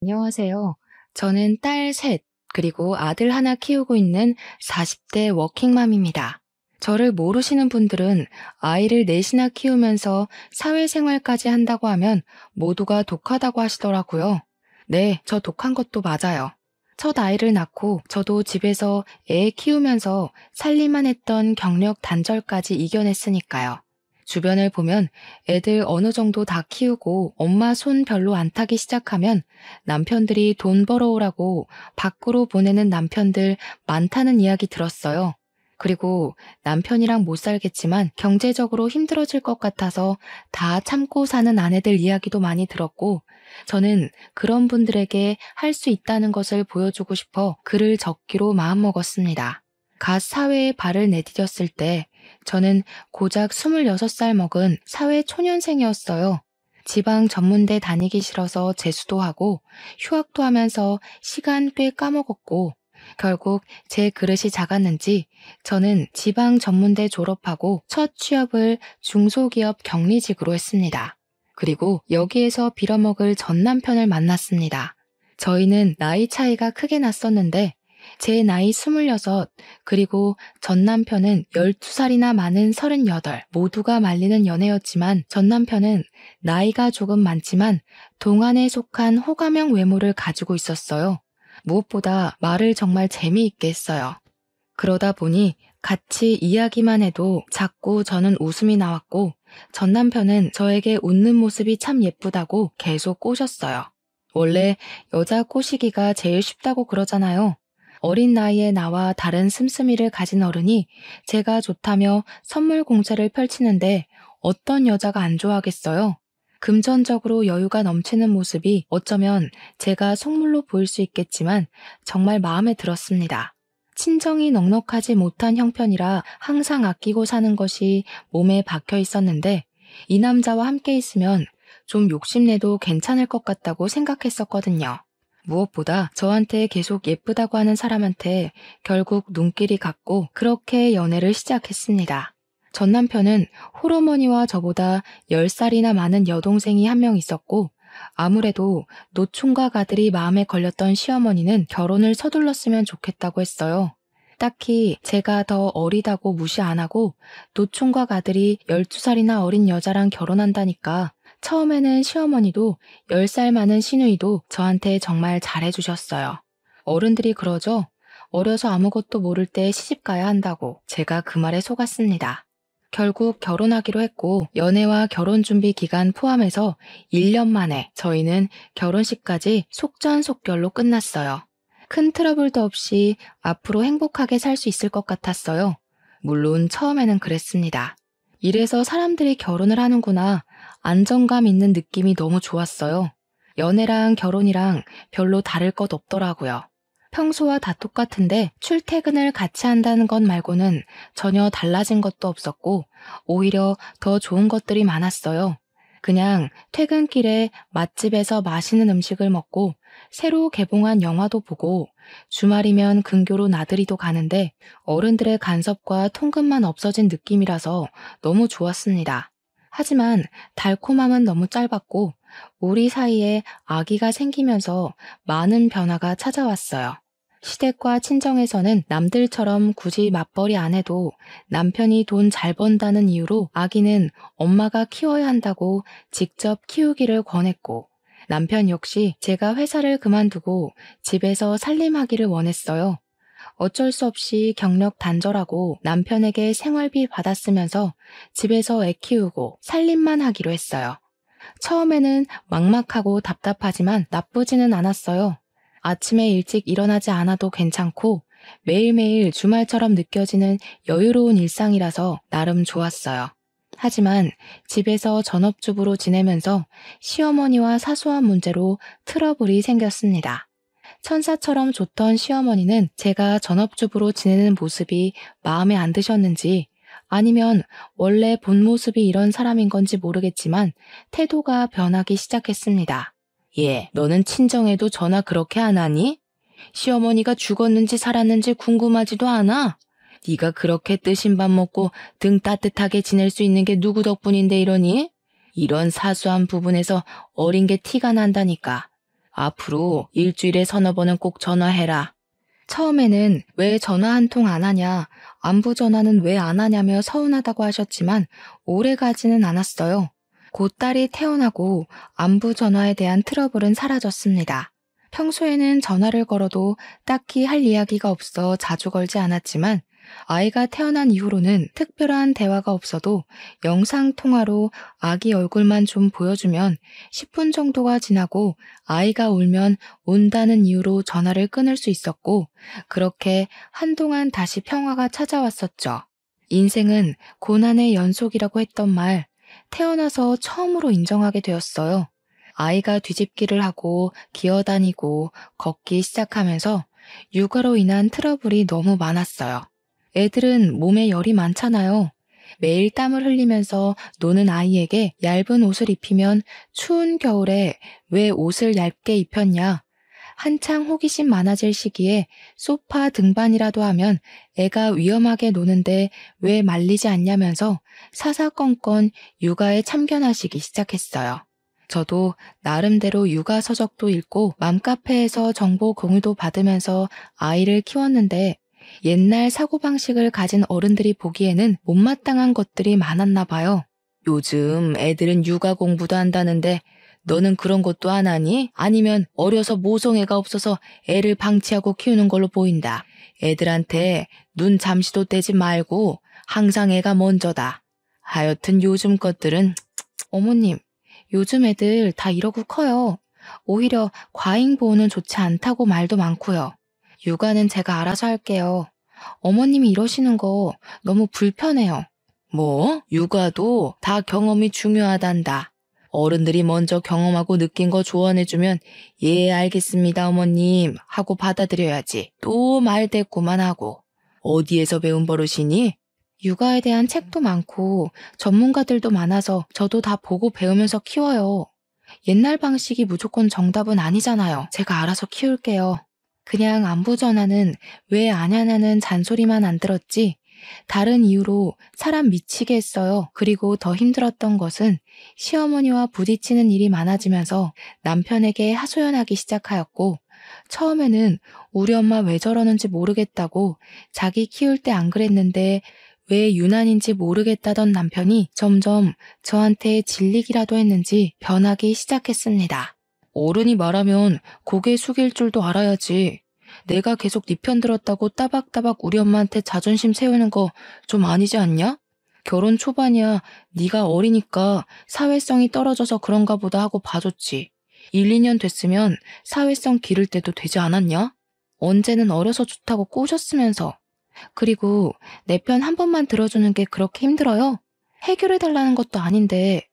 안녕하세요. 저는 딸 셋, 그리고 아들 하나 키우고 있는 40대 워킹맘입니다. 저를 모르시는 분들은 아이를 넷이나 키우면서 사회생활까지 한다고 하면 모두가 독하다고 하시더라고요. 네, 저 독한 것도 맞아요. 첫 아이를 낳고 저도 집에서 애 키우면서 살림만 했던 경력 단절까지 이겨냈으니까요. 주변을 보면 애들 어느 정도 다 키우고 엄마 손 별로 안 타기 시작하면 남편들이 돈 벌어오라고 밖으로 보내는 남편들 많다는 이야기 들었어요. 그리고 남편이랑 못 살겠지만 경제적으로 힘들어질 것 같아서 다 참고 사는 아내들 이야기도 많이 들었고, 저는 그런 분들에게 할 수 있다는 것을 보여주고 싶어 글을 적기로 마음먹었습니다. 갓 사회에 발을 내디뎠을 때 저는 고작 26살 먹은 사회 초년생이었어요. 지방 전문대 다니기 싫어서 재수도 하고 휴학도 하면서 시간 꽤 까먹었고, 결국 제 그릇이 작았는지 저는 지방 전문대 졸업하고 첫 취업을 중소기업 격리직으로 했습니다. 그리고 여기에서 빌어먹을 전 남편을 만났습니다. 저희는 나이 차이가 크게 났었는데 제 나이 26, 그리고 전 남편은 12살이나 많은 38, 모두가 말리는 연애였지만 전 남편은 나이가 조금 많지만 동안에 속한 호감형 외모를 가지고 있었어요. 무엇보다 말을 정말 재미있게 했어요. 그러다 보니 같이 이야기만 해도 자꾸 저는 웃음이 나왔고, 전 남편은 저에게 웃는 모습이 참 예쁘다고 계속 꼬셨어요. 원래 여자 꼬시기가 제일 쉽다고 그러잖아요. 어린 나이에 나와 다른 씀씀이를 가진 어른이 제가 좋다며 선물 공세를 펼치는데 어떤 여자가 안 좋아하겠어요? 금전적으로 여유가 넘치는 모습이 어쩌면 제가 속물로 보일 수 있겠지만 정말 마음에 들었습니다. 친정이 넉넉하지 못한 형편이라 항상 아끼고 사는 것이 몸에 박혀 있었는데, 이 남자와 함께 있으면 좀 욕심내도 괜찮을 것 같다고 생각했었거든요. 무엇보다 저한테 계속 예쁘다고 하는 사람한테 결국 눈길이 갔고 그렇게 연애를 시작했습니다. 전 남편은 홀어머니와 저보다 10살이나 많은 여동생이 한 명 있었고, 아무래도 노총각 아들이 마음에 걸렸던 시어머니는 결혼을 서둘렀으면 좋겠다고 했어요. 딱히 제가 더 어리다고 무시 안 하고 노총각 아들이 12살이나 어린 여자랑 결혼한다니까 처음에는 시어머니도 10살 많은 시누이도 저한테 정말 잘해주셨어요. 어른들이 그러죠. 어려서 아무것도 모를 때 시집가야 한다고. 제가 그 말에 속았습니다. 결국 결혼하기로 했고 연애와 결혼 준비 기간 포함해서 1년 만에 저희는 결혼식까지 속전속결로 끝났어요. 큰 트러블도 없이 앞으로 행복하게 살 수 있을 것 같았어요. 물론 처음에는 그랬습니다. 이래서 사람들이 결혼을 하는구나. 안정감 있는 느낌이 너무 좋았어요. 연애랑 결혼이랑 별로 다를 것 없더라고요. 평소와 다 똑같은데 출퇴근을 같이 한다는 것 말고는 전혀 달라진 것도 없었고 오히려 더 좋은 것들이 많았어요. 그냥 퇴근길에 맛집에서 맛있는 음식을 먹고 새로 개봉한 영화도 보고 주말이면 근교로 나들이도 가는데 어른들의 간섭과 통금만 없어진 느낌이라서 너무 좋았습니다. 하지만 달콤함은 너무 짧았고 우리 사이에 아기가 생기면서 많은 변화가 찾아왔어요. 시댁과 친정에서는 남들처럼 굳이 맞벌이 안 해도 남편이 돈 잘 번다는 이유로 아기는 엄마가 키워야 한다고 직접 키우기를 권했고, 남편 역시 제가 회사를 그만두고 집에서 살림하기를 원했어요. 어쩔 수 없이 경력 단절하고 남편에게 생활비 받았으면서 집에서 애 키우고 살림만 하기로 했어요. 처음에는 막막하고 답답하지만 나쁘지는 않았어요. 아침에 일찍 일어나지 않아도 괜찮고 매일매일 주말처럼 느껴지는 여유로운 일상이라서 나름 좋았어요. 하지만 집에서 전업주부로 지내면서 시어머니와 사소한 문제로 트러블이 생겼습니다. 천사처럼 좋던 시어머니는 제가 전업주부로 지내는 모습이 마음에 안 드셨는지 아니면 원래 본 모습이 이런 사람인 건지 모르겠지만 태도가 변하기 시작했습니다. 얘, 너는 친정에도 전화 그렇게 안 하니? 시어머니가 죽었는지 살았는지 궁금하지도 않아? 네가 그렇게 뜨신 밥 먹고 등 따뜻하게 지낼 수 있는 게 누구 덕분인데 이러니? 이런 사소한 부분에서 어린 게 티가 난다니까. 앞으로 일주일에 서너 번은 꼭 전화해라. 처음에는 왜 전화 한 통 안 하냐, 안부 전화는 왜 안 하냐며 서운하다고 하셨지만 오래 가지는 않았어요. 곧 딸이 태어나고 안부 전화에 대한 트러블은 사라졌습니다. 평소에는 전화를 걸어도 딱히 할 이야기가 없어 자주 걸지 않았지만 아이가 태어난 이후로는 특별한 대화가 없어도 영상통화로 아기 얼굴만 좀 보여주면 10분 정도가 지나고 아이가 울면 운다는 이유로 전화를 끊을 수 있었고 그렇게 한동안 다시 평화가 찾아왔었죠. 인생은 고난의 연속이라고 했던 말 태어나서 처음으로 인정하게 되었어요. 아이가 뒤집기를 하고 기어다니고 걷기 시작하면서 육아로 인한 트러블이 너무 많았어요. 애들은 몸에 열이 많잖아요. 매일 땀을 흘리면서 노는 아이에게 얇은 옷을 입히면 추운 겨울에 왜 옷을 얇게 입혔냐? 한창 호기심 많아질 시기에 소파 등반이라도 하면 애가 위험하게 노는데 왜 말리지 않냐면서 사사건건 육아에 참견하시기 시작했어요. 저도 나름대로 육아 서적도 읽고 맘카페에서 정보 공유도 받으면서 아이를 키웠는데 옛날 사고방식을 가진 어른들이 보기에는 못마땅한 것들이 많았나 봐요. 요즘 애들은 육아 공부도 한다는데 너는 그런 것도 안 하니? 아니면 어려서 모성애가 없어서 애를 방치하고 키우는 걸로 보인다. 애들한테 눈 잠시도 떼지 말고 항상 애가 먼저다. 하여튼 요즘 것들은 어머님, 요즘 애들 다 이러고 커요. 오히려 과잉 보호는 좋지 않다고 말도 많고요. 육아는 제가 알아서 할게요. 어머님이 이러시는 거 너무 불편해요. 뭐? 육아도 다 경험이 중요하단다. 어른들이 먼저 경험하고 느낀 거 조언해주면 예 알겠습니다 어머님 하고 받아들여야지. 또 말대꾸만 하고. 어디에서 배운 버릇이니? 육아에 대한 책도 많고 전문가들도 많아서 저도 다 보고 배우면서 키워요. 옛날 방식이 무조건 정답은 아니잖아요. 제가 알아서 키울게요. 그냥 안부 전화는 왜 안 하냐는 잔소리만 안 들었지 다른 이유로 사람 미치게 했어요. 그리고 더 힘들었던 것은 시어머니와 부딪히는 일이 많아지면서 남편에게 하소연하기 시작하였고 처음에는 우리 엄마 왜 저러는지 모르겠다고 자기 키울 때 안 그랬는데 왜 유난인지 모르겠다던 남편이 점점 저한테 질리기라도 했는지 변하기 시작했습니다. 어른이 말하면 고개 숙일 줄도 알아야지. 내가 계속 네 편 들었다고 따박따박 우리 엄마한테 자존심 세우는 거 좀 아니지 않냐? 결혼 초반이야. 네가 어리니까 사회성이 떨어져서 그런가 보다 하고 봐줬지. 1, 2년 됐으면 사회성 기를 때도 되지 않았냐? 언제는 어려서 좋다고 꼬셨으면서. 그리고 내 편 한 번만 들어주는 게 그렇게 힘들어요? 해결해달라는 것도 아닌데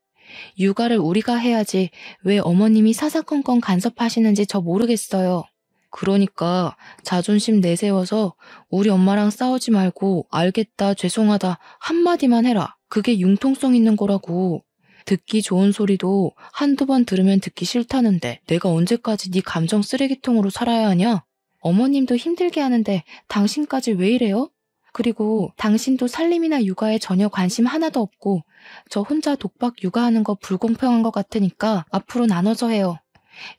육아를 우리가 해야지 왜 어머님이 사사건건 간섭하시는지 저 모르겠어요. 그러니까 자존심 내세워서 우리 엄마랑 싸우지 말고 알겠다, 죄송하다 한마디만 해라. 그게 융통성 있는 거라고. 듣기 좋은 소리도 한두 번 들으면 듣기 싫다는데 내가 언제까지 네 감정 쓰레기통으로 살아야 하냐? 어머님도 힘들게 하는데 당신까지 왜 이래요? 그리고 당신도 살림이나 육아에 전혀 관심 하나도 없고 저 혼자 독박 육아하는 거 불공평한 것 같으니까 앞으로 나눠서 해요.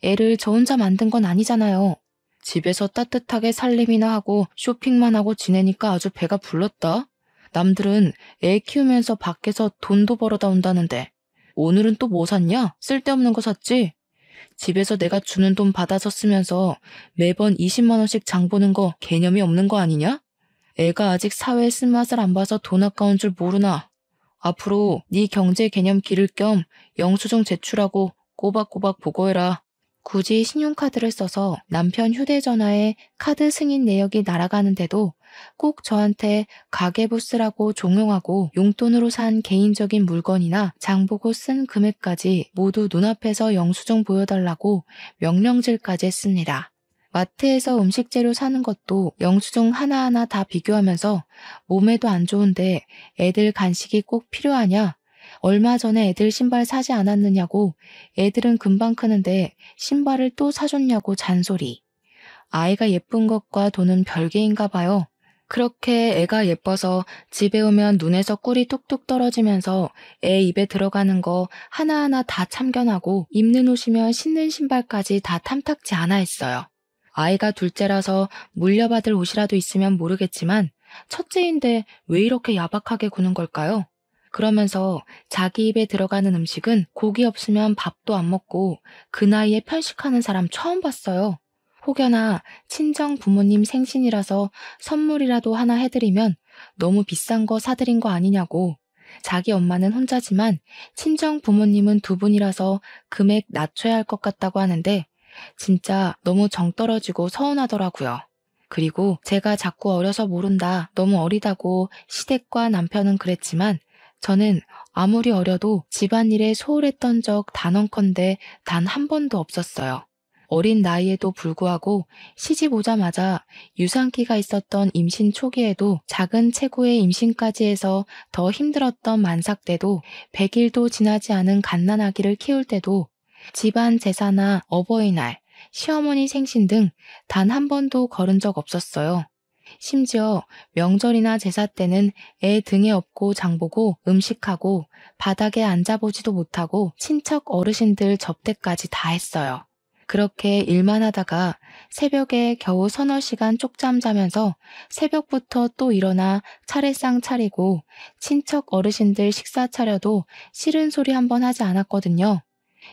애를 저 혼자 만든 건 아니잖아요. 집에서 따뜻하게 살림이나 하고 쇼핑만 하고 지내니까 아주 배가 불렀다. 남들은 애 키우면서 밖에서 돈도 벌어다 온다는데 오늘은 또 뭐 샀냐? 쓸데없는 거 샀지? 집에서 내가 주는 돈 받아서 쓰면서 매번 20만 원씩 장 보는 거 개념이 없는 거 아니냐? 애가 아직 사회의 쓴맛을 안 봐서 돈 아까운 줄 모르나? 앞으로 네 경제 개념 기를 겸 영수증 제출하고 꼬박꼬박 보고해라. 굳이 신용카드를 써서 남편 휴대전화에 카드 승인 내역이 날아가는데도 꼭 저한테 가계부 쓰라고 종용하고 용돈으로 산 개인적인 물건이나 장보고 쓴 금액까지 모두 눈앞에서 영수증 보여달라고 명령질까지 했습니다. 마트에서 음식 재료 사는 것도 영수증 하나하나 다 비교하면서 몸에도 안 좋은데 애들 간식이 꼭 필요하냐? 얼마 전에 애들 신발 사지 않았느냐고 애들은 금방 크는데 신발을 또 사줬냐고 잔소리. 아이가 예쁜 것과 돈은 별개인가 봐요. 그렇게 애가 예뻐서 집에 오면 눈에서 꿀이 뚝뚝 떨어지면서 애 입에 들어가는 거 하나하나 다 참견하고 입는 옷이면 신는 신발까지 다 탐탁지 않아 했어요. 아이가 둘째라서 물려받을 옷이라도 있으면 모르겠지만 첫째인데 왜 이렇게 야박하게 구는 걸까요? 그러면서 자기 입에 들어가는 음식은 고기 없으면 밥도 안 먹고 그 나이에 편식하는 사람 처음 봤어요. 혹여나 친정 부모님 생신이라서 선물이라도 하나 해드리면 너무 비싼 거 사드린 거 아니냐고. 자기 엄마는 혼자지만 친정 부모님은 두 분이라서 금액 낮춰야 할 것 같다고 하는데 진짜 너무 정 떨어지고 서운하더라고요. 그리고 제가 자꾸 어려서 모른다, 너무 어리다고 시댁과 남편은 그랬지만 저는 아무리 어려도 집안일에 소홀했던 적 단언컨대 단 한 번도 없었어요. 어린 나이에도 불구하고 시집 오자마자 유산기가 있었던 임신 초기에도 작은 체구의 임신까지 해서 더 힘들었던 만삭 때도 100일도 지나지 않은 갓난아기를 키울 때도 집안 제사나 어버이날, 시어머니 생신 등 단 한 번도 거른 적 없었어요. 심지어 명절이나 제사 때는 애 등에 업고 장보고 음식하고 바닥에 앉아보지도 못하고 친척 어르신들 접대까지 다 했어요. 그렇게 일만 하다가 새벽에 겨우 서너 시간 쪽잠 자면서 새벽부터 또 일어나 차례상 차리고 친척 어르신들 식사 차려도 싫은 소리 한 번 하지 않았거든요.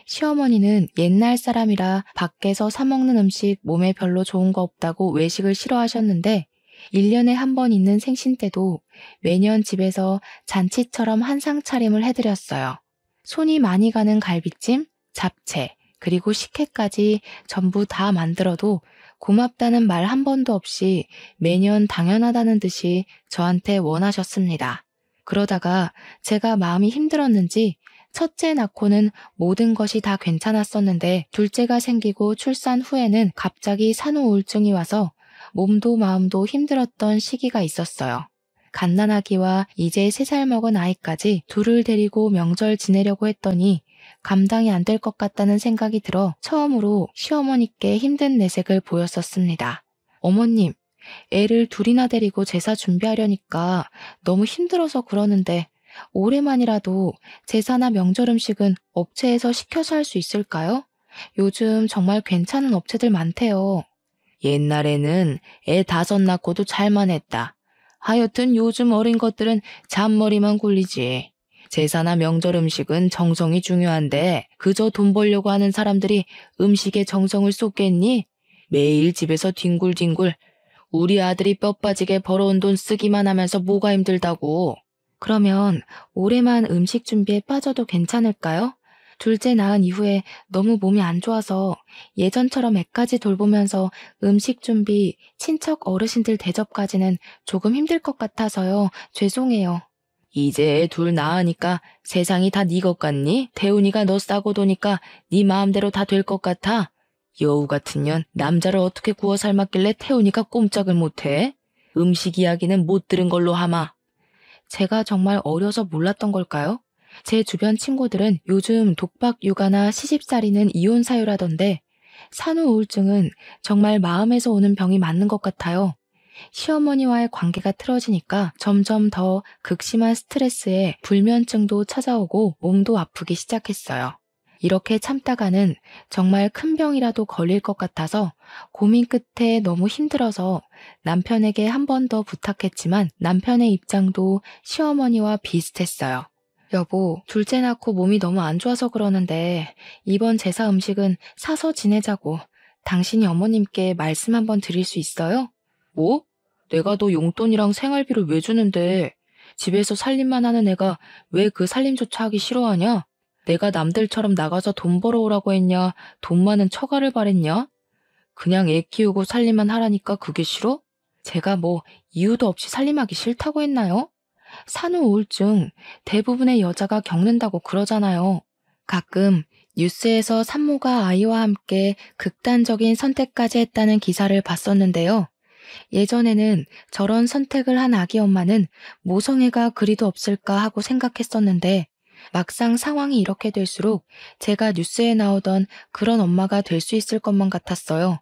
시어머니는 옛날 사람이라 밖에서 사 먹는 음식 몸에 별로 좋은 거 없다고 외식을 싫어하셨는데 1년에 한 번 있는 생신 때도 매년 집에서 잔치처럼 한상 차림을 해드렸어요. 손이 많이 가는 갈비찜, 잡채, 그리고 식혜까지 전부 다 만들어도 고맙다는 말 한 번도 없이 매년 당연하다는 듯이 저한테 원하셨습니다. 그러다가 제가 마음이 힘들었는지 첫째 낳고는 모든 것이 다 괜찮았었는데 둘째가 생기고 출산 후에는 갑자기 산후 우울증이 와서 몸도 마음도 힘들었던 시기가 있었어요. 갓난아기와 이제 3살 먹은 아이까지 둘을 데리고 명절 지내려고 했더니 감당이 안 될 것 같다는 생각이 들어 처음으로 시어머니께 힘든 내색을 보였었습니다. 어머님, 애를 둘이나 데리고 제사 준비하려니까 너무 힘들어서 그러는데 올해만이라도 제사나 명절 음식은 업체에서 시켜서 할 수 있을까요? 요즘 정말 괜찮은 업체들 많대요. 옛날에는 애 5 낳고도 잘만 했다. 하여튼 요즘 어린 것들은 잔머리만 굴리지. 제사나 명절 음식은 정성이 중요한데 그저 돈 벌려고 하는 사람들이 음식에 정성을 쏟겠니? 매일 집에서 뒹굴뒹굴 우리 아들이 뼈 빠지게 벌어온 돈 쓰기만 하면서 뭐가 힘들다고. 그러면 올해만 음식 준비에 빠져도 괜찮을까요? 둘째 낳은 이후에 너무 몸이 안 좋아서 예전처럼 애까지 돌보면서 음식 준비, 친척 어르신들 대접까지는 조금 힘들 것 같아서요. 죄송해요. 이제 애 둘 낳으니까 세상이 다 네 것 같니? 태훈이가 너 싸고 도니까 네 마음대로 다 될 것 같아? 여우 같은 년, 남자를 어떻게 구워 삶았길래 태훈이가 꼼짝을 못해? 음식 이야기는 못 들은 걸로 하마. 제가 정말 어려서 몰랐던 걸까요? 제 주변 친구들은 요즘 독박 육아나 시집살이는 이혼 사유라던데 산후 우울증은 정말 마음에서 오는 병이 맞는 것 같아요. 시어머니와의 관계가 틀어지니까 점점 더 극심한 스트레스에 불면증도 찾아오고 몸도 아프기 시작했어요. 이렇게 참다가는 정말 큰 병이라도 걸릴 것 같아서 고민 끝에 너무 힘들어서 남편에게 한 번 더 부탁했지만 남편의 입장도 시어머니와 비슷했어요. 여보, 둘째 낳고 몸이 너무 안 좋아서 그러는데 이번 제사 음식은 사서 지내자고 당신이 어머님께 말씀 한번 드릴 수 있어요? 뭐? 내가 너 용돈이랑 생활비를 왜 주는데 집에서 살림만 하는 애가 왜 그 살림조차 하기 싫어하냐? 내가 남들처럼 나가서 돈 벌어오라고 했냐? 돈 많은 처가를 바랬냐? 그냥 애 키우고 살림만 하라니까 그게 싫어? 제가 뭐 이유도 없이 살림하기 싫다고 했나요? 산후 우울증 대부분의 여자가 겪는다고 그러잖아요. 가끔 뉴스에서 산모가 아이와 함께 극단적인 선택까지 했다는 기사를 봤었는데요. 예전에는 저런 선택을 한 아기 엄마는 모성애가 그리도 없을까 하고 생각했었는데 막상 상황이 이렇게 될수록 제가 뉴스에 나오던 그런 엄마가 될 수 있을 것만 같았어요.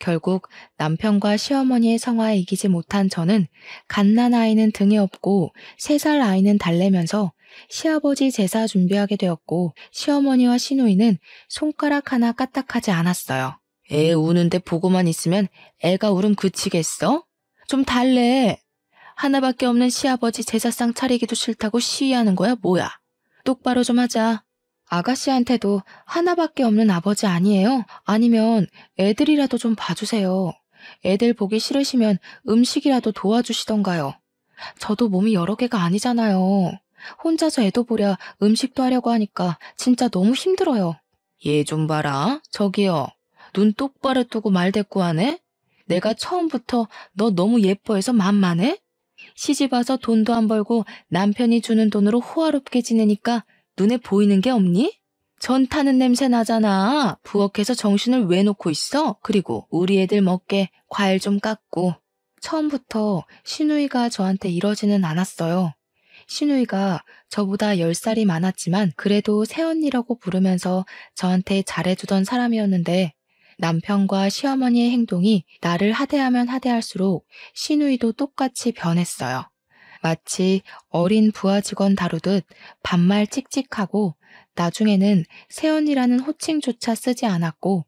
결국 남편과 시어머니의 성화에 이기지 못한 저는 갓난아이는 등에 업고 3살 아이는 달래면서 시아버지 제사 준비하게 되었고 시어머니와 시누이는 손가락 하나 까딱하지 않았어요. 애 우는데 보고만 있으면 애가 울음 그치겠어? 좀 달래. 하나밖에 없는 시아버지 제사상 차리기도 싫다고 시위하는 거야 뭐야? 똑바로 좀 하자. 아가씨한테도 하나밖에 없는 아버지 아니에요? 아니면 애들이라도 좀 봐주세요. 애들 보기 싫으시면 음식이라도 도와주시던가요. 저도 몸이 여러 개가 아니잖아요. 혼자서 애도 보랴 음식도 하려고 하니까 진짜 너무 힘들어요. 얘 좀 봐라. 저기요. 눈 똑바로 뜨고 말대꾸하네? 내가 처음부터 너 너무 예뻐해서 만만해? 시집 와서 돈도 안 벌고 남편이 주는 돈으로 호화롭게 지내니까 눈에 보이는 게 없니? 전 타는 냄새 나잖아. 부엌에서 정신을 왜 놓고 있어? 그리고 우리 애들 먹게 과일 좀 깎고. 처음부터 시누이가 저한테 이러지는 않았어요. 시누이가 저보다 10살이 많았지만 그래도 새언니라고 부르면서 저한테 잘해주던 사람이었는데 남편과 시어머니의 행동이 나를 하대하면 하대할수록 시누이도 똑같이 변했어요. 마치 어린 부하 직원 다루듯 반말 찍찍하고 나중에는 새언니라는 호칭조차 쓰지 않았고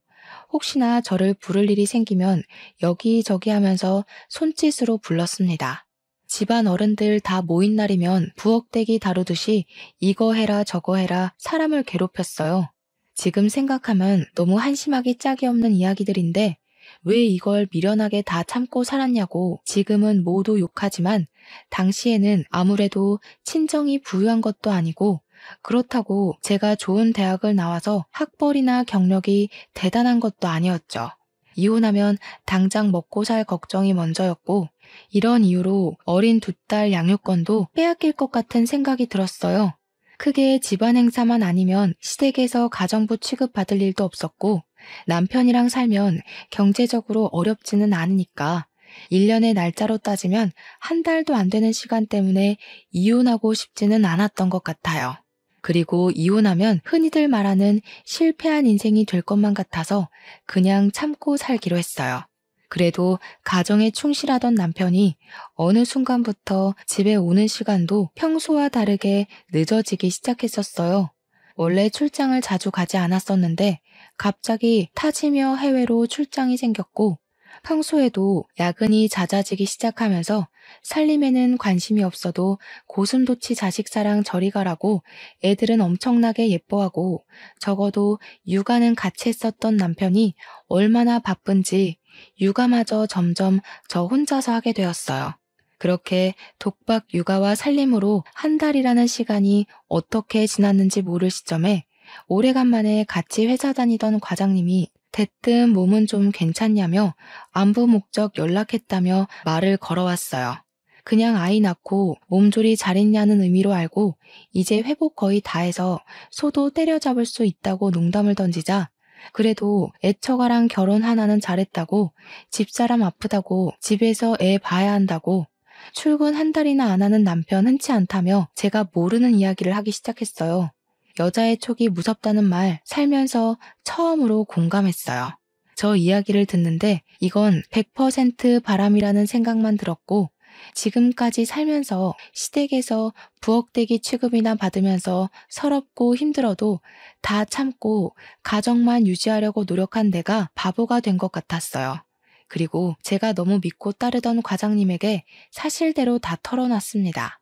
혹시나 저를 부를 일이 생기면 여기저기 하면서 손짓으로 불렀습니다. 집안 어른들 다 모인 날이면 부엌대기 다루듯이 이거 해라 저거 해라 사람을 괴롭혔어요. 지금 생각하면 너무 한심하기 짝이 없는 이야기들인데 왜 이걸 미련하게 다 참고 살았냐고 지금은 모두 욕하지만 당시에는 아무래도 친정이 부유한 것도 아니고 그렇다고 제가 좋은 대학을 나와서 학벌이나 경력이 대단한 것도 아니었죠. 이혼하면 당장 먹고 살 걱정이 먼저였고 이런 이유로 어린 2딸 양육권도 빼앗길 것 같은 생각이 들었어요. 크게 집안 행사만 아니면 시댁에서 가정부 취급받을 일도 없었고 남편이랑 살면 경제적으로 어렵지는 않으니까 1년의 날짜로 따지면 한 달도 안 되는 시간 때문에 이혼하고 싶지는 않았던 것 같아요. 그리고 이혼하면 흔히들 말하는 실패한 인생이 될 것만 같아서 그냥 참고 살기로 했어요. 그래도 가정에 충실하던 남편이 어느 순간부터 집에 오는 시간도 평소와 다르게 늦어지기 시작했었어요. 원래 출장을 자주 가지 않았었는데 갑자기 타지며 해외로 출장이 생겼고 평소에도 야근이 잦아지기 시작하면서 살림에는 관심이 없어도 고슴도치 자식 사랑 저리 가라고 애들은 엄청나게 예뻐하고 적어도 육아는 같이 했었던 남편이 얼마나 바쁜지 육아마저 점점 저 혼자서 하게 되었어요. 그렇게 독박 육아와 살림으로 한 달이라는 시간이 어떻게 지났는지 모를 시점에 오래간만에 같이 회사 다니던 과장님이 대뜸 몸은 좀 괜찮냐며 안부 목적 연락했다며 말을 걸어왔어요. 그냥 아이 낳고 몸조리 잘했냐는 의미로 알고 이제 회복 거의 다 해서 소도 때려잡을 수 있다고 농담을 던지자 그래도 애처가랑 결혼 하나는 잘했다고 집사람 아프다고 집에서 애 봐야 한다고 출근 한 달이나 안 하는 남편 흔치 않다며 제가 모르는 이야기를 하기 시작했어요. 여자의 촉이 무섭다는 말 살면서 처음으로 공감했어요. 저 이야기를 듣는데 이건 100% 바람이라는 생각만 들었고 지금까지 살면서 시댁에서 부엌대기 취급이나 받으면서 서럽고 힘들어도 다 참고 가정만 유지하려고 노력한 내가 바보가 된 것 같았어요. 그리고 제가 너무 믿고 따르던 과장님에게 사실대로 다 털어놨습니다.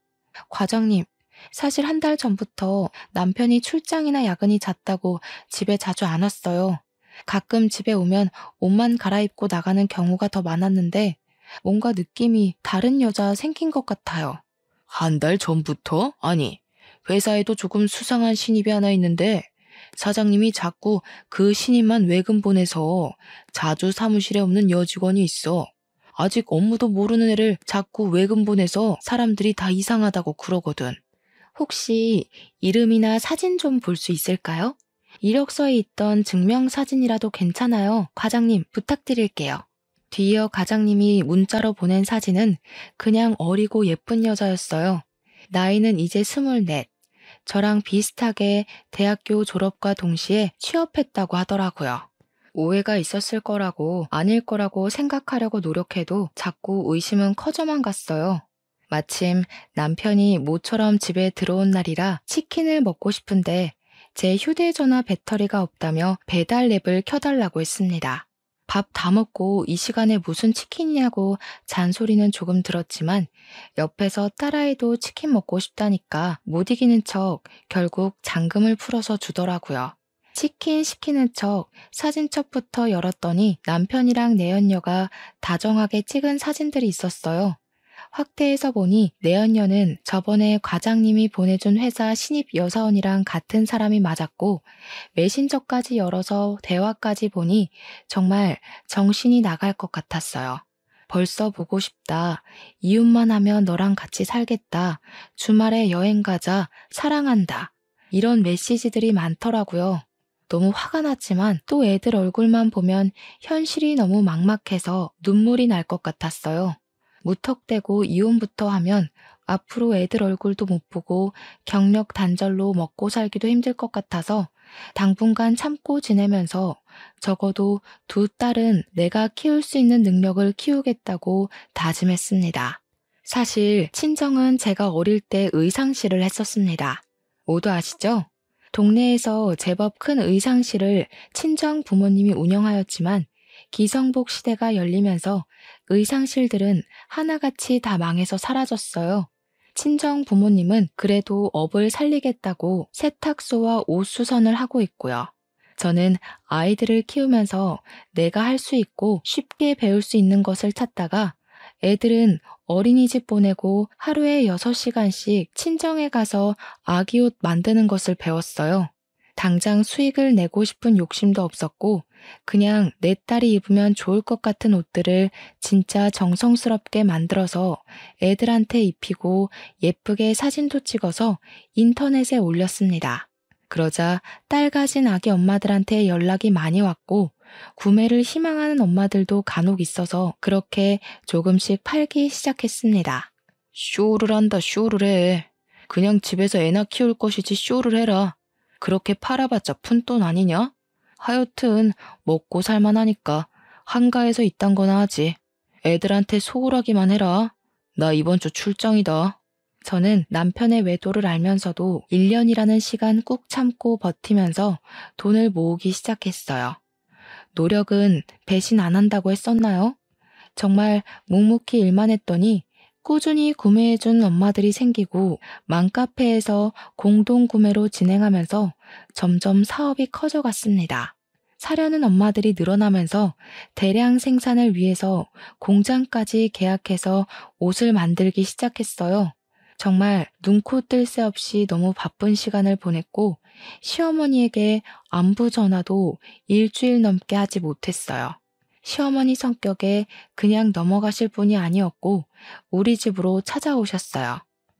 과장님, 사실 한 달 전부터 남편이 출장이나 야근이 잦다고 집에 자주 안 왔어요. 가끔 집에 오면 옷만 갈아입고 나가는 경우가 더 많았는데 뭔가 느낌이 다른 여자 생긴 것 같아요. 한 달 전부터? 아니, 회사에도 조금 수상한 신입이 하나 있는데 사장님이 자꾸 그 신입만 외근 보내서 자주 사무실에 없는 여직원이 있어. 아직 업무도 모르는 애를 자꾸 외근 보내서 사람들이 다 이상하다고 그러거든. 혹시 이름이나 사진 좀 볼 수 있을까요? 이력서에 있던 증명사진이라도 괜찮아요. 과장님 부탁드릴게요. 뒤이어 과장님이 문자로 보낸 사진은 그냥 어리고 예쁜 여자였어요. 나이는 이제 24. 저랑 비슷하게 대학교 졸업과 동시에 취업했다고 하더라고요. 오해가 있었을 거라고 아닐 거라고 생각하려고 노력해도 자꾸 의심은 커져만 갔어요. 마침 남편이 모처럼 집에 들어온 날이라 치킨을 먹고 싶은데 제 휴대전화 배터리가 없다며 배달 앱을 켜달라고 했습니다. 밥 다 먹고 이 시간에 무슨 치킨이냐고 잔소리는 조금 들었지만 옆에서 딸아이도 치킨 먹고 싶다니까 못 이기는 척 결국 잔금을 풀어서 주더라고요. 치킨 시키는 척 사진첩부터 열었더니 남편이랑 내연녀가 다정하게 찍은 사진들이 있었어요. 확대해서 보니 내연녀는 저번에 과장님이 보내준 회사 신입 여사원이랑 같은 사람이 맞았고 메신저까지 열어서 대화까지 보니 정말 정신이 나갈 것 같았어요. 벌써 보고 싶다. 이웃만 하면 너랑 같이 살겠다. 주말에 여행 가자. 사랑한다. 이런 메시지들이 많더라고요. 너무 화가 났지만 또 애들 얼굴만 보면 현실이 너무 막막해서 눈물이 날 것 같았어요. 무턱대고 이혼부터 하면 앞으로 애들 얼굴도 못 보고 경력 단절로 먹고 살기도 힘들 것 같아서 당분간 참고 지내면서 적어도 두 딸은 내가 키울 수 있는 능력을 키우겠다고 다짐했습니다. 사실 친정은 제가 어릴 때 의상실을 했었습니다. 모두 아시죠? 동네에서 제법 큰 의상실을 친정 부모님이 운영하였지만 기성복 시대가 열리면서 의상실들은 하나같이 다 망해서 사라졌어요. 친정 부모님은 그래도 업을 살리겠다고 세탁소와 옷수선을 하고 있고요. 저는 아이들을 키우면서 내가 할 수 있고 쉽게 배울 수 있는 것을 찾다가 애들은 어린이집 보내고 하루에 6시간씩 친정에 가서 아기 옷 만드는 것을 배웠어요. 당장 수익을 내고 싶은 욕심도 없었고 그냥 내 딸이 입으면 좋을 것 같은 옷들을 진짜 정성스럽게 만들어서 애들한테 입히고 예쁘게 사진도 찍어서 인터넷에 올렸습니다. 그러자 딸 가진 아기 엄마들한테 연락이 많이 왔고 구매를 희망하는 엄마들도 간혹 있어서 그렇게 조금씩 팔기 시작했습니다. 쇼를 한다, 쇼를 해. 그냥 집에서 애나 키울 것이지 쇼를 해라. 그렇게 팔아봤자 푼돈 아니냐? 하여튼 먹고 살만하니까 한가해서 이딴 거나 하지. 애들한테 소홀하기만 해라. 나 이번 주 출장이다. 저는 남편의 외도를 알면서도 1년이라는 시간 꾹 참고 버티면서 돈을 모으기 시작했어요. 노력은 배신 안 한다고 했었나요? 정말 묵묵히 일만 했더니 꾸준히 구매해준 엄마들이 생기고 맘카페에서 공동구매로 진행하면서 점점 사업이 커져갔습니다. 사려는 엄마들이 늘어나면서 대량 생산을 위해서 공장까지 계약해서 옷을 만들기 시작했어요. 정말 눈코 뜰 새 없이 너무 바쁜 시간을 보냈고 시어머니에게 안부 전화도 일주일 넘게 하지 못했어요. 시어머니 성격에 그냥 넘어가실 분이 아니었고 우리 집으로 찾아오셨어요.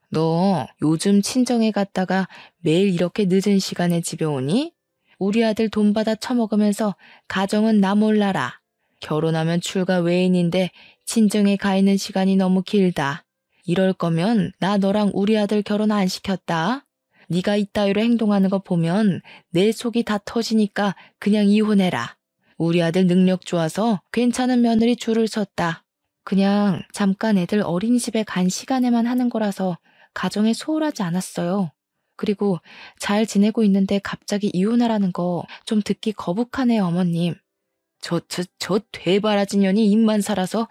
너 요즘 친정에 갔다가 매일 이렇게 늦은 시간에 집에 오니? 우리 아들 돈 받아 처먹으면서 가정은 나 몰라라. 결혼하면 출가 외인인데 친정에 가 있는 시간이 너무 길다. 이럴 거면 나 너랑 우리 아들 결혼 안 시켰다. 네가 이따위로 행동하는 거 보면 내 속이 다 터지니까 그냥 이혼해라. 우리 아들 능력 좋아서 괜찮은 며느리 줄을 섰다. 그냥 잠깐 애들 어린이집에 간 시간에만 하는 거라서 가정에 소홀하지 않았어요. 그리고 잘 지내고 있는데 갑자기 이혼하라는 거 좀 듣기 거북하네요, 어머님. 저 되바라진 년이 입만 살아서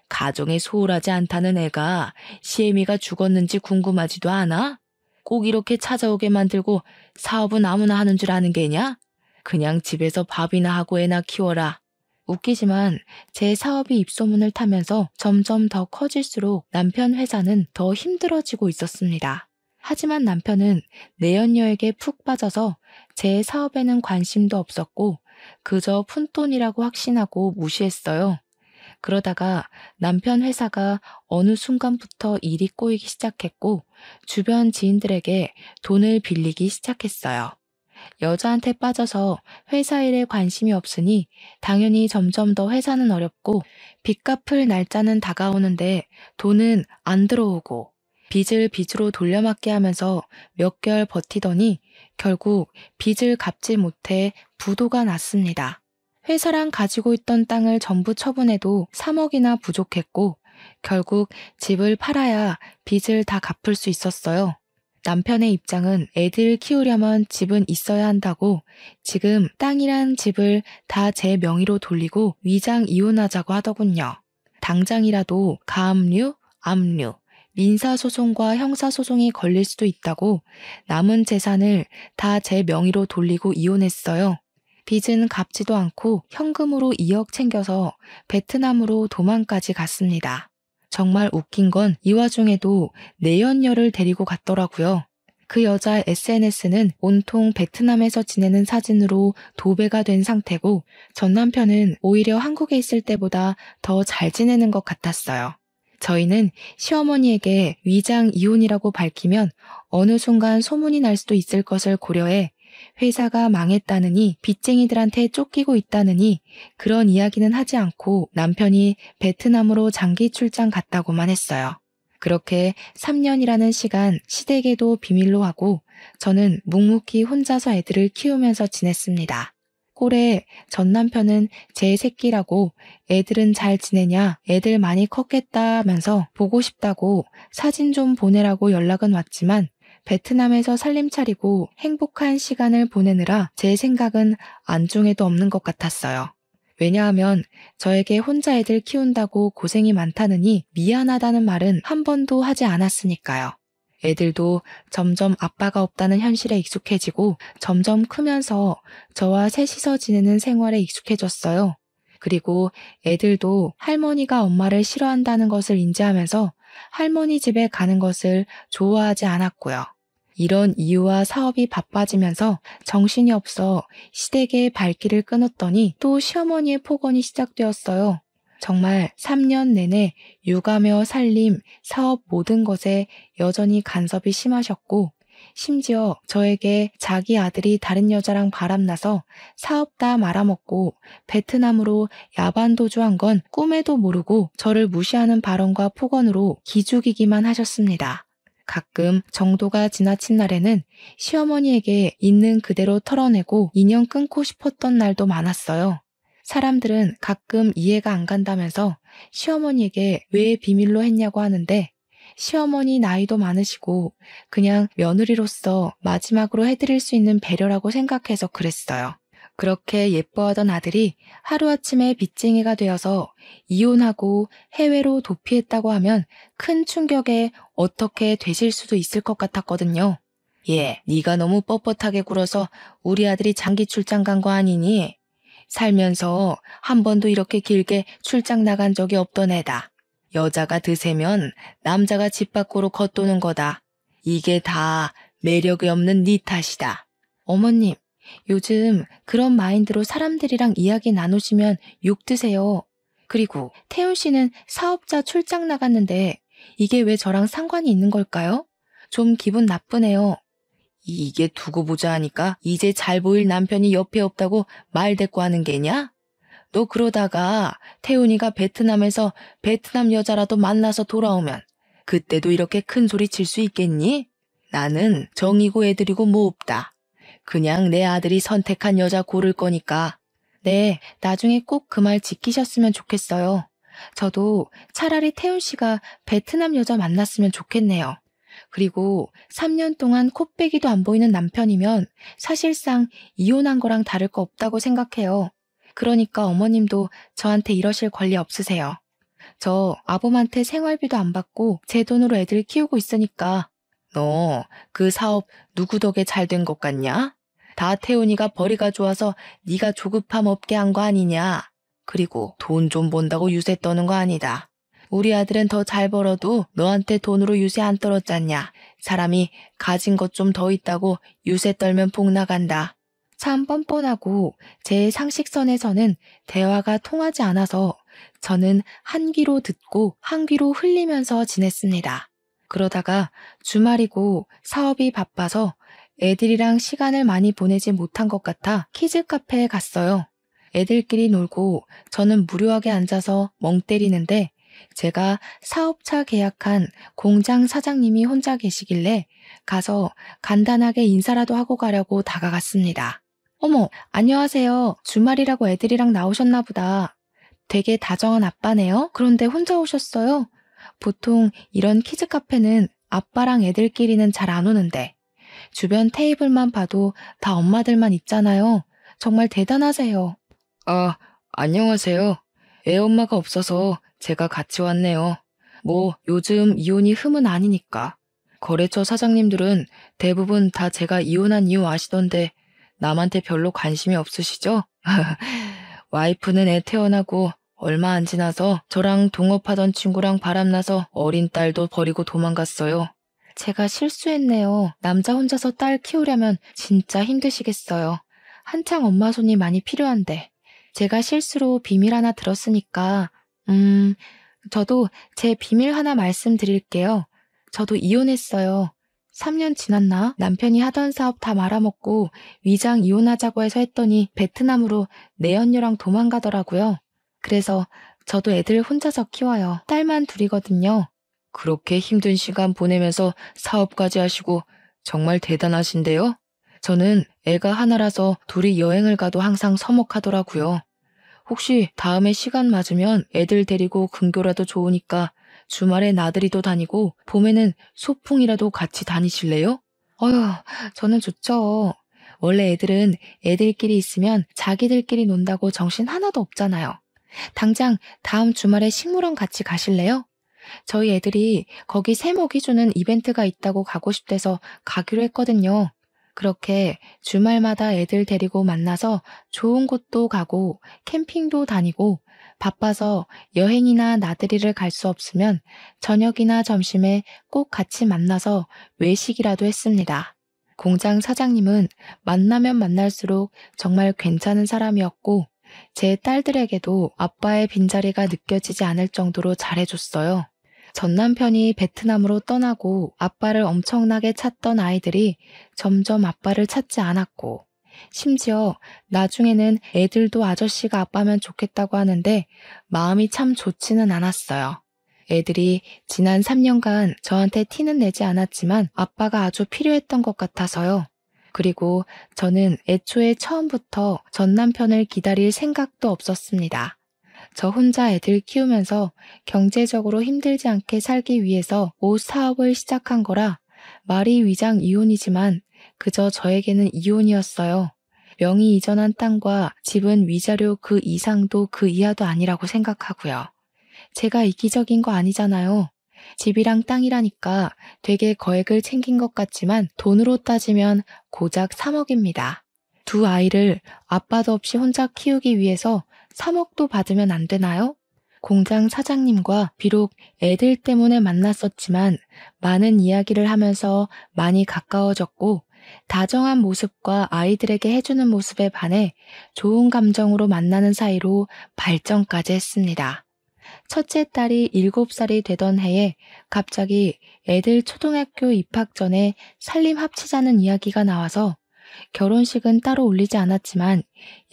가정에 소홀하지 않다는 애가 시애미가 죽었는지 궁금하지도 않아? 꼭 이렇게 찾아오게 만들고 사업은 아무나 하는 줄 아는 게냐? 그냥 집에서 밥이나 하고 애나 키워라. 웃기지만 제 사업이 입소문을 타면서 점점 더 커질수록 남편 회사는 더 힘들어지고 있었습니다. 하지만 남편은 내연녀에게 푹 빠져서 제 사업에는 관심도 없었고 그저 푼돈이라고 확신하고 무시했어요. 그러다가 남편 회사가 어느 순간부터 일이 꼬이기 시작했고 주변 지인들에게 돈을 빌리기 시작했어요. 여자한테 빠져서 회사 일에 관심이 없으니 당연히 점점 더 회사는 어렵고 빚 갚을 날짜는 다가오는데 돈은 안 들어오고 빚을 빚으로 돌려막게 하면서 몇 개월 버티더니 결국 빚을 갚지 못해 부도가 났습니다. 회사랑 가지고 있던 땅을 전부 처분해도 3억이나 부족했고 결국 집을 팔아야 빚을 다 갚을 수 있었어요. 남편의 입장은 애들 키우려면 집은 있어야 한다고 지금 땅이란 집을 다 제 명의로 돌리고 위장 이혼하자고 하더군요. 당장이라도 가압류, 압류, 민사소송과 형사소송이 걸릴 수도 있다고 남은 재산을 다 제 명의로 돌리고 이혼했어요. 빚은 갚지도 않고 현금으로 2억 챙겨서 베트남으로 도망까지 갔습니다. 정말 웃긴 건 이 와중에도 내연녀를 데리고 갔더라고요. 그 여자 SNS는 온통 베트남에서 지내는 사진으로 도배가 된 상태고 전 남편은 오히려 한국에 있을 때보다 더 잘 지내는 것 같았어요. 저희는 시어머니에게 위장 이혼이라고 밝히면 어느 순간 소문이 날 수도 있을 것을 고려해 회사가 망했다느니 빚쟁이들한테 쫓기고 있다느니 그런 이야기는 하지 않고 남편이 베트남으로 장기 출장 갔다고만 했어요. 그렇게 3년이라는 시간 시댁에도 비밀로 하고 저는 묵묵히 혼자서 애들을 키우면서 지냈습니다. 꼴에 전 남편은 제 새끼라고 애들은 잘 지내냐, 애들 많이 컸겠다 하면서 보고 싶다고 사진 좀 보내라고 연락은 왔지만 베트남에서 살림 차리고 행복한 시간을 보내느라 제 생각은 안중에도 없는 것 같았어요. 왜냐하면 저에게 혼자 애들 키운다고 고생이 많다느니 미안하다는 말은 한 번도 하지 않았으니까요. 애들도 점점 아빠가 없다는 현실에 익숙해지고 점점 크면서 저와 셋이서 지내는 생활에 익숙해졌어요. 그리고 애들도 할머니가 엄마를 싫어한다는 것을 인지하면서 할머니 집에 가는 것을 좋아하지 않았고요. 이런 이유와 사업이 바빠지면서 정신이 없어 시댁의 발길을 끊었더니 또 시어머니의 폭언이 시작되었어요. 정말 3년 내내 육아며 살림, 사업 모든 것에 여전히 간섭이 심하셨고 심지어 저에게 자기 아들이 다른 여자랑 바람나서 사업 다 말아먹고 베트남으로 야반도주한 건 꿈에도 모르고 저를 무시하는 발언과 폭언으로 기죽이기만 하셨습니다. 가끔 정도가 지나친 날에는 시어머니에게 있는 그대로 털어내고 인연 끊고 싶었던 날도 많았어요. 사람들은 가끔 이해가 안 간다면서 시어머니에게 왜 비밀로 했냐고 하는데 시어머니 나이도 많으시고 그냥 며느리로서 마지막으로 해드릴 수 있는 배려라고 생각해서 그랬어요. 그렇게 예뻐하던 아들이 하루아침에 빚쟁이가 되어서 이혼하고 해외로 도피했다고 하면 큰 충격에 어떻게 되실 수도 있을 것 같았거든요. 네가 너무 뻣뻣하게 굴어서 우리 아들이 장기 출장 간 거 아니니? 살면서 한 번도 이렇게 길게 출장 나간 적이 없던 애다. 여자가 드세면 남자가 집 밖으로 겉도는 거다. 이게 다 매력이 없는 네 탓이다. 어머님, 요즘 그런 마인드로 사람들이랑 이야기 나누시면 욕 드세요. 그리고 태훈 씨는 사업자 출장 나갔는데 이게 왜 저랑 상관이 있는 걸까요? 좀 기분 나쁘네요. 이게 두고 보자 하니까 이제 잘 보일 남편이 옆에 없다고 말대꾸 하는 게냐? 너 그러다가 태훈이가 베트남에서 베트남 여자라도 만나서 돌아오면 그때도 이렇게 큰 소리 칠 수 있겠니? 나는 정이고 애들이고 뭐 없다. 그냥 내 아들이 선택한 여자 고를 거니까. 네, 나중에 꼭 그 말 지키셨으면 좋겠어요. 저도 차라리 태훈 씨가 베트남 여자 만났으면 좋겠네요. 그리고 3년 동안 코빼기도 안 보이는 남편이면 사실상 이혼한 거랑 다를 거 없다고 생각해요. 그러니까 어머님도 저한테 이러실 권리 없으세요. 저 아범한테 생활비도 안 받고 제 돈으로 애들 키우고 있으니까. 너 그 사업 누구 덕에 잘 된 것 같냐? 다 태훈이가 벌이가 좋아서 네가 조급함 없게 한 거 아니냐? 그리고 돈 좀 번다고 유세 떠는 거 아니다. 우리 아들은 더 잘 벌어도 너한테 돈으로 유세 안 떨었잖냐. 사람이 가진 것 좀 더 있다고 유세 떨면 복 나간다. 참 뻔뻔하고 제 상식선에서는 대화가 통하지 않아서 저는 한 귀로 듣고 한 귀로 흘리면서 지냈습니다. 그러다가 주말이고 사업이 바빠서 애들이랑 시간을 많이 보내지 못한 것 같아 키즈 카페에 갔어요. 애들끼리 놀고 저는 무료하게 앉아서 멍 때리는데 제가 사업차 계약한 공장 사장님이 혼자 계시길래 가서 간단하게 인사라도 하고 가려고 다가갔습니다. 어머, 안녕하세요. 주말이라고 애들이랑 나오셨나 보다. 되게 다정한 아빠네요. 그런데 혼자 오셨어요? 보통 이런 키즈 카페는 아빠랑 애들끼리는 잘 안 오는데, 주변 테이블만 봐도 다 엄마들만 있잖아요. 정말 대단하세요. 아, 안녕하세요. 애 엄마가 없어서 제가 같이 왔네요. 뭐, 요즘 이혼이 흠은 아니니까. 거래처 사장님들은 대부분 다 제가 이혼한 이유 아시던데, 남한테 별로 관심이 없으시죠? 와이프는 애 태어나고 얼마 안 지나서 저랑 동업하던 친구랑 바람나서 어린 딸도 버리고 도망갔어요. 제가 실수했네요. 남자 혼자서 딸 키우려면 진짜 힘드시겠어요. 한창 엄마 손이 많이 필요한데. 제가 실수로 비밀 하나 들었으니까, 저도 제 비밀 하나 말씀드릴게요. 저도 이혼했어요. 3년 지났나? 남편이 하던 사업 다 말아먹고 위장 이혼하자고 해서 했더니 베트남으로 내연녀랑 도망가더라고요. 그래서 저도 애들 혼자서 키워요. 딸만 둘이거든요. 그렇게 힘든 시간 보내면서 사업까지 하시고 정말 대단하신데요? 저는 애가 하나라서 둘이 여행을 가도 항상 서먹하더라고요. 혹시 다음에 시간 맞으면 애들 데리고 근교라도 좋으니까 주말에 나들이도 다니고 봄에는 소풍이라도 같이 다니실래요? 어휴, 저는 좋죠. 원래 애들은 애들끼리 있으면 자기들끼리 논다고 정신 하나도 없잖아요. 당장 다음 주말에 식물원 같이 가실래요? 저희 애들이 거기 세목이 주는 이벤트가 있다고 가고 싶대서 가기로 했거든요. 그렇게 주말마다 애들 데리고 만나서 좋은 곳도 가고 캠핑도 다니고 바빠서 여행이나 나들이를 갈 수 없으면 저녁이나 점심에 꼭 같이 만나서 외식이라도 했습니다. 공장 사장님은 만나면 만날수록 정말 괜찮은 사람이었고 제 딸들에게도 아빠의 빈자리가 느껴지지 않을 정도로 잘해줬어요. 전 남편이 베트남으로 떠나고 아빠를 엄청나게 찾던 아이들이 점점 아빠를 찾지 않았고, 심지어 나중에는 애들도 아저씨가 아빠면 좋겠다고 하는데 마음이 참 좋지는 않았어요. 애들이 지난 3년간 저한테 티는 내지 않았지만 아빠가 아주 필요했던 것 같아서요. 그리고 저는 애초에 처음부터 전 남편을 기다릴 생각도 없었습니다. 저 혼자 애들 키우면서 경제적으로 힘들지 않게 살기 위해서 옷 사업을 시작한 거라 말이 위장 이혼이지만 그저 저에게는 이혼이었어요. 명의 이전한 땅과 집은 위자료 그 이상도 그 이하도 아니라고 생각하고요. 제가 이기적인 거 아니잖아요. 집이랑 땅이라니까 되게 거액을 챙긴 것 같지만 돈으로 따지면 고작 3억입니다. 두 아이를 아빠도 없이 혼자 키우기 위해서 3억도 받으면 안 되나요? 공장 사장님과 비록 애들 때문에 만났었지만 많은 이야기를 하면서 많이 가까워졌고 다정한 모습과 아이들에게 해주는 모습에 반해 좋은 감정으로 만나는 사이로 발전까지 했습니다. 첫째 딸이 7살이 되던 해에 갑자기 애들 초등학교 입학 전에 살림 합치자는 이야기가 나와서 결혼식은 따로 올리지 않았지만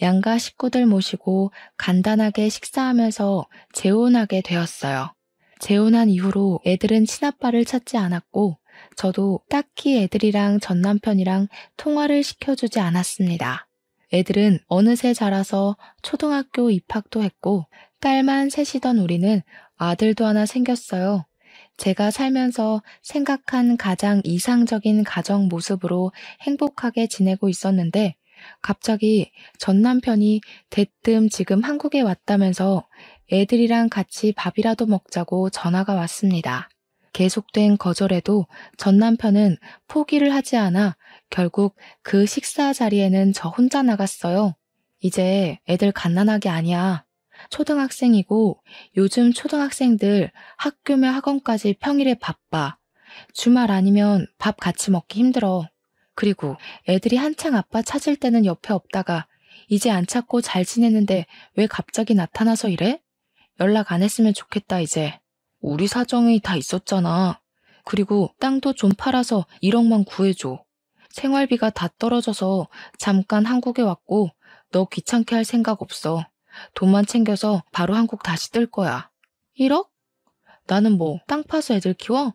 양가 식구들 모시고 간단하게 식사하면서 재혼하게 되었어요. 재혼한 이후로 애들은 친아빠를 찾지 않았고 저도 딱히 애들이랑 전 남편이랑 통화를 시켜주지 않았습니다. 애들은 어느새 자라서 초등학교 입학도 했고 딸만 셋이던 우리는 아들도 하나 생겼어요. 제가 살면서 생각한 가장 이상적인 가정 모습으로 행복하게 지내고 있었는데 갑자기 전 남편이 대뜸 지금 한국에 왔다면서 애들이랑 같이 밥이라도 먹자고 전화가 왔습니다. 계속된 거절에도 전 남편은 포기를 하지 않아 결국 그 식사 자리에는 저 혼자 나갔어요. 이제 애들 갓난아기 아니야. 초등학생이고 요즘 초등학생들 학교며 학원까지 평일에 바빠. 주말 아니면 밥 같이 먹기 힘들어. 그리고 애들이 한창 아빠 찾을 때는 옆에 없다가 이제 안 찾고 잘 지내는데 왜 갑자기 나타나서 이래? 연락 안 했으면 좋겠다 이제. 우리 사정이 다 있었잖아. 그리고 땅도 좀 팔아서 1억만 구해줘. 생활비가 다 떨어져서 잠깐 한국에 왔고 너 귀찮게 할 생각 없어. 돈만 챙겨서 바로 한국 다시 뜰 거야. 1억? 나는 뭐 땅 파서 애들 키워?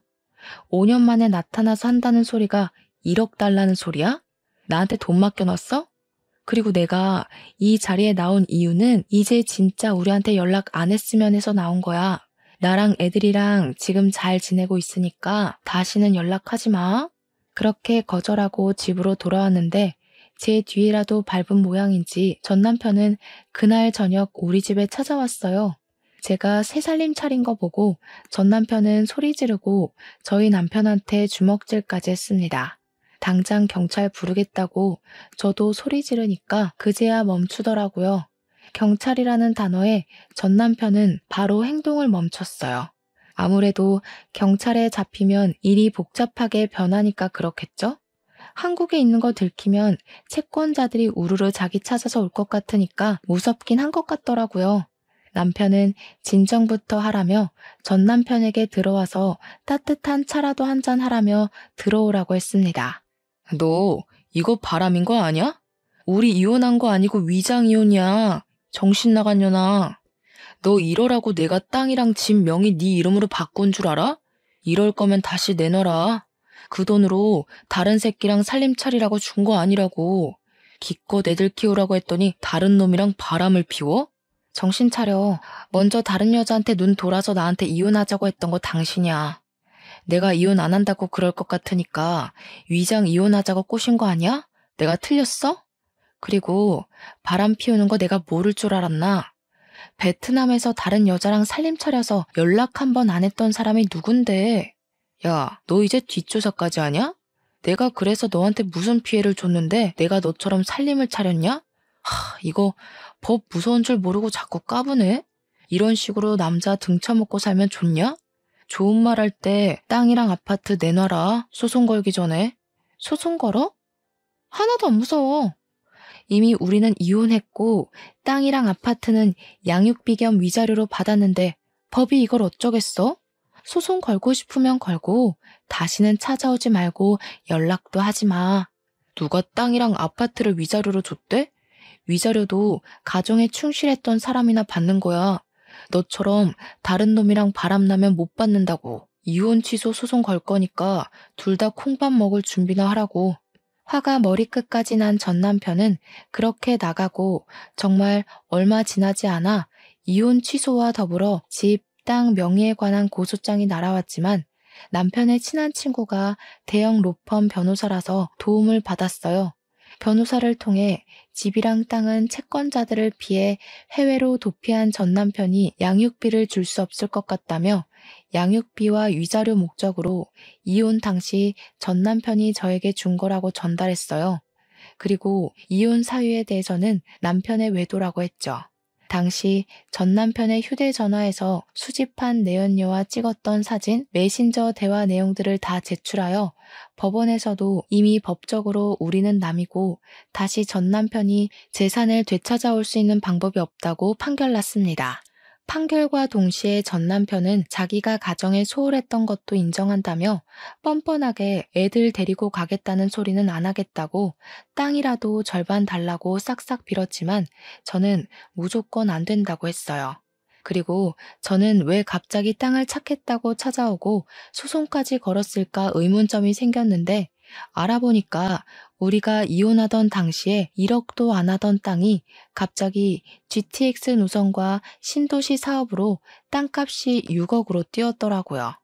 5년 만에 나타나서 한다는 소리가 1억 달라는 소리야? 나한테 돈 맡겨놨어? 그리고 내가 이 자리에 나온 이유는 이제 진짜 우리한테 연락 안 했으면 해서 나온 거야. 나랑 애들이랑 지금 잘 지내고 있으니까 다시는 연락하지 마. 그렇게 거절하고 집으로 돌아왔는데 제 뒤에라도 밟은 모양인지 전 남편은 그날 저녁 우리 집에 찾아왔어요. 제가 새 살림 차린 거 보고 전 남편은 소리 지르고 저희 남편한테 주먹질까지 했습니다. 당장 경찰 부르겠다고 저도 소리 지르니까 그제야 멈추더라고요. 경찰이라는 단어에 전 남편은 바로 행동을 멈췄어요. 아무래도 경찰에 잡히면 일이 복잡하게 변하니까 그렇겠죠? 한국에 있는 거 들키면 채권자들이 우르르 자기 찾아서 올 것 같으니까 무섭긴 한 것 같더라고요. 남편은 진정부터 하라며 전 남편에게 들어와서 따뜻한 차라도 한잔 하라며 들어오라고 했습니다. 너 이거 바람인 거 아니야? 우리 이혼한 거 아니고 위장 이혼이야. 정신 나간 년아. 너 이러라고 내가 땅이랑 집 명의 네 이름으로 바꾼 줄 알아? 이럴 거면 다시 내놔라. 그 돈으로 다른 새끼랑 살림 차리라고 준 거 아니라고. 기껏 애들 키우라고 했더니 다른 놈이랑 바람을 피워? 정신 차려. 먼저 다른 여자한테 눈 돌아서 나한테 이혼하자고 했던 거 당신이야. 내가 이혼 안 한다고 그럴 것 같으니까 위장 이혼하자고 꼬신 거 아니야? 내가 틀렸어? 그리고 바람 피우는 거 내가 모를 줄 알았나? 베트남에서 다른 여자랑 살림 차려서 연락 한 번 안 했던 사람이 누군데? 야, 너 이제 뒷조사까지 하냐? 내가 그래서 너한테 무슨 피해를 줬는데 내가 너처럼 살림을 차렸냐? 이거 법 무서운 줄 모르고 자꾸 까부네? 이런 식으로 남자 등쳐먹고 살면 좋냐? 좋은 말 할 때 땅이랑 아파트 내놔라. 소송 걸기 전에. 소송 걸어? 하나도 안 무서워. 이미 우리는 이혼했고 땅이랑 아파트는 양육비 겸 위자료로 받았는데 법이 이걸 어쩌겠어? 소송 걸고 싶으면 걸고 다시는 찾아오지 말고 연락도 하지 마. 누가 땅이랑 아파트를 위자료로 줬대? 위자료도 가정에 충실했던 사람이나 받는 거야. 너처럼 다른 놈이랑 바람나면 못 받는다고. 이혼 취소 소송 걸 거니까 둘 다 콩밥 먹을 준비나 하라고. 화가 머리끝까지 난 전 남편은 그렇게 나가고 정말 얼마 지나지 않아 이혼 취소와 더불어 집, 땅 명의에 관한 고소장이 날아왔지만 남편의 친한 친구가 대형 로펌 변호사라서 도움을 받았어요. 변호사를 통해 집이랑 땅은 채권자들을 피해 해외로 도피한 전 남편이 양육비를 줄 수 없을 것 같다며 양육비와 위자료 목적으로 이혼 당시 전 남편이 저에게 준 거라고 전달했어요. 그리고 이혼 사유에 대해서는 남편의 외도라고 했죠. 당시 전 남편의 휴대전화에서 수집한 내연녀와 찍었던 사진, 메신저 대화 내용들을 다 제출하여 법원에서도 이미 법적으로 우리는 남이고 다시 전 남편이 재산을 되찾아올 수 있는 방법이 없다고 판결났습니다. 판결과 동시에 전 남편은 자기가 가정에 소홀했던 것도 인정한다며 뻔뻔하게 애들 데리고 가겠다는 소리는 안 하겠다고 땅이라도 절반 달라고 싹싹 빌었지만 저는 무조건 안 된다고 했어요. 그리고 저는 왜 갑자기 땅을 찾겠다고 찾아오고 소송까지 걸었을까 의문점이 생겼는데 알아보니까 우리가 이혼하던 당시에 1억도 안 하던 땅이 갑자기 GTX 노선과 신도시 사업으로 땅값이 6억으로 뛰었더라고요.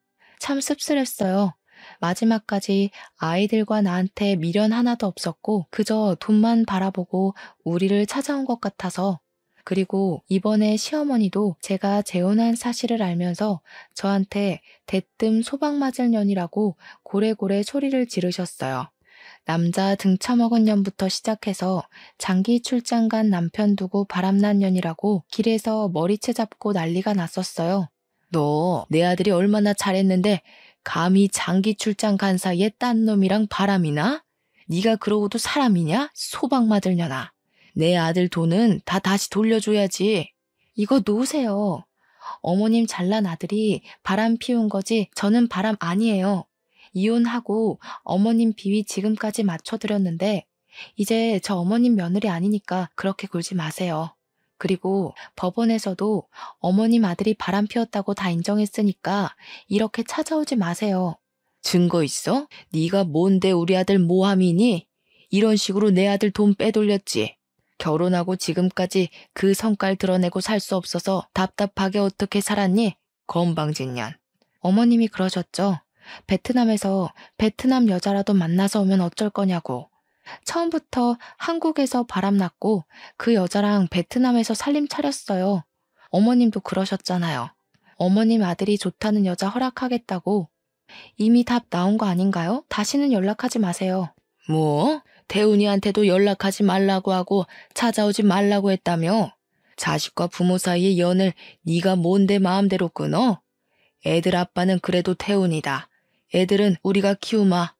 참 씁쓸했어요. 마지막까지 아이들과 나한테 미련 하나도 없었고 그저 돈만 바라보고 우리를 찾아온 것 같아서. 그리고 이번에 시어머니도 제가 재혼한 사실을 알면서 저한테 대뜸 소박 맞을 년이라고 고래고래 소리를 지르셨어요. 남자 등쳐먹은 년부터 시작해서 장기 출장 간 남편 두고 바람난 년이라고 길에서 머리채 잡고 난리가 났었어요. 너 내 아들이 얼마나 잘했는데 감히 장기 출장 간 사이에 딴 놈이랑 바람이나? 네가 그러고도 사람이냐? 소박 맞을 년아. 내 아들 돈은 다 다시 돌려줘야지. 이거 놓으세요. 어머님 잘난 아들이 바람 피운 거지 저는 바람 아니에요. 이혼하고 어머님 비위 지금까지 맞춰드렸는데 이제 저 어머님 며느리 아니니까 그렇게 굴지 마세요. 그리고 법원에서도 어머님 아들이 바람 피웠다고 다 인정했으니까 이렇게 찾아오지 마세요. 증거 있어? 네가 뭔데 우리 아들 모함이니? 이런 식으로 내 아들 돈 빼돌렸지. 결혼하고 지금까지 그 성깔 드러내고 살 수 없어서 답답하게 어떻게 살았니? 건방진년. 어머님이 그러셨죠. 베트남에서 베트남 여자라도 만나서 오면 어쩔 거냐고. 처음부터 한국에서 바람났고 그 여자랑 베트남에서 살림 차렸어요. 어머님도 그러셨잖아요. 어머님 아들이 좋다는 여자 허락하겠다고. 이미 답 나온 거 아닌가요? 다시는 연락하지 마세요. 뭐? 태훈이한테도 연락하지 말라고 하고 찾아오지 말라고 했다며? 자식과 부모 사이의 연을 네가 뭔데 마음대로 끊어? 애들 아빠는 그래도 태훈이다. 애들은 우리가 키우마.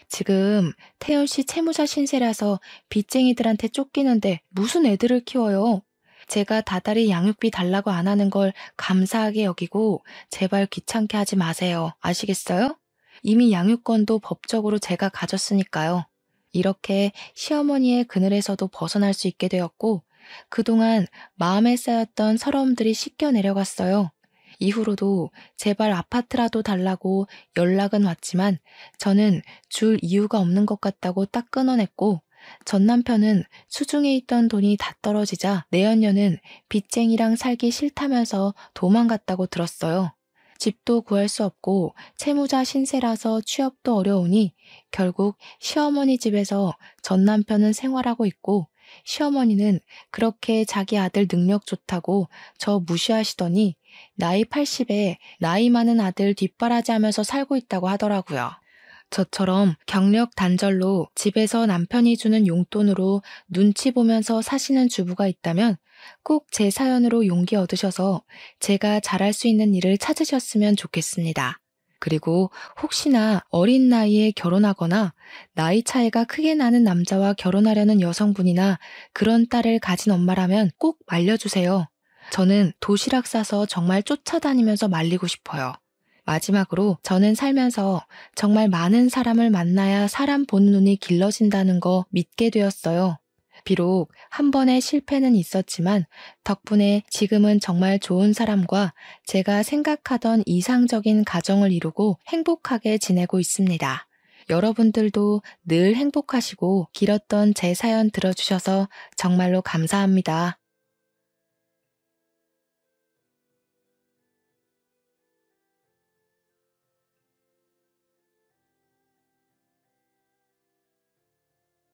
지금 태훈 씨 채무자 신세라서 빚쟁이들한테 쫓기는데 무슨 애들을 키워요? 제가 다달이 양육비 달라고 안 하는 걸 감사하게 여기고 제발 귀찮게 하지 마세요. 아시겠어요? 이미 양육권도 법적으로 제가 가졌으니까요. 이렇게 시어머니의 그늘에서도 벗어날 수 있게 되었고 그동안 마음에 쌓였던 서러움들이 씻겨 내려갔어요. 이후로도 제발 아파트라도 달라고 연락은 왔지만 저는 줄 이유가 없는 것 같다고 딱 끊어냈고 전 남편은 수중에 있던 돈이 다 떨어지자 내연녀는 빚쟁이랑 살기 싫다면서 도망갔다고 들었어요. 집도 구할 수 없고 채무자 신세라서 취업도 어려우니 결국 시어머니 집에서 전 남편은 생활하고 있고 시어머니는 그렇게 자기 아들 능력 좋다고 저 무시하시더니 나이 80에 나이 많은 아들 뒷바라지하면서 살고 있다고 하더라고요. 저처럼 경력 단절로 집에서 남편이 주는 용돈으로 눈치 보면서 사시는 주부가 있다면 꼭 제 사연으로 용기 얻으셔서 제가 잘할 수 있는 일을 찾으셨으면 좋겠습니다. 그리고 혹시나 어린 나이에 결혼하거나 나이 차이가 크게 나는 남자와 결혼하려는 여성분이나 그런 딸을 가진 엄마라면 꼭 말려주세요. 저는 도시락 싸서 정말 쫓아다니면서 말리고 싶어요. 마지막으로 저는 살면서 정말 많은 사람을 만나야 사람 보는 눈이 길러진다는 거 믿게 되었어요. 비록 한 번의 실패는 있었지만 덕분에 지금은 정말 좋은 사람과 제가 생각하던 이상적인 가정을 이루고 행복하게 지내고 있습니다. 여러분들도 늘 행복하시고 길었던 제 사연 들어주셔서 정말로 감사합니다.